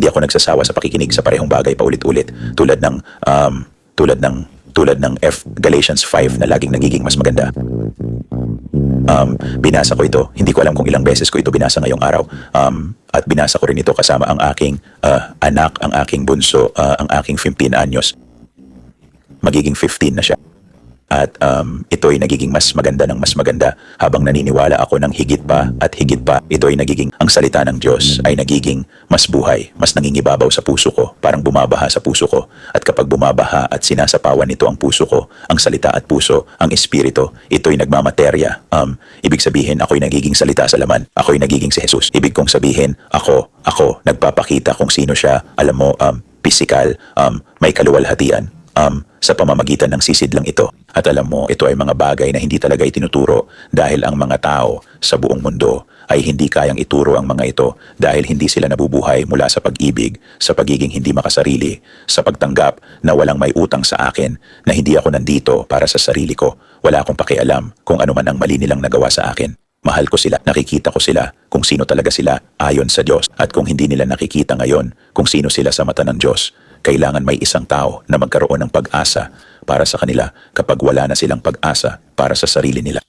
hindi ako nagsasawa sa pakikinig sa parehong bagay paulit-ulit tulad ng Galatians 5 na laging nagiging mas maganda. Binasa ko ito. Hindi ko alam kung ilang beses ko ito binasa ngayong araw. At binasa ko rin ito kasama ang aking anak, ang aking bunso, ang aking 15 anyos. Magiging 15 na siya. At ito'y nagiging mas maganda ng mas maganda habang naniniwala ako ng higit pa at higit pa. Ito'y nagiging, ang salita ng Diyos ay nagiging mas buhay, mas nangingibabaw sa puso ko, parang bumabaha sa puso ko. At kapag bumabaha at sinasapawan nito ang puso ko, ang salita at puso, ang espiritu, ito'y nagmamaterya. Ibig sabihin, ako'y nagiging salita sa laman. Ako'y nagiging si Jesus. Ibig kong sabihin, ako, nagpapakita kung sino siya. Alam mo, physical, may kaluwalhatian. Sa pamamagitan ng sisidlang ito. At alam mo, ito ay mga bagay na hindi talaga itinuturo dahil ang mga tao sa buong mundo ay hindi kayang ituro ang mga ito dahil hindi sila nabubuhay mula sa pag-ibig, sa pagiging hindi makasarili, sa pagtanggap na walang may utang sa akin, na hindi ako nandito para sa sarili ko. Wala akong pakialam kung ano man ang mali nilang nagawa sa akin. Mahal ko sila, nakikita ko sila kung sino talaga sila ayon sa Diyos. At kung hindi nila nakikita ngayon kung sino sila sa mata ng Diyos, kailangan may isang tao na magkaroon ng pag-asa para sa kanila kapag wala na silang pag-asa para sa sarili nila.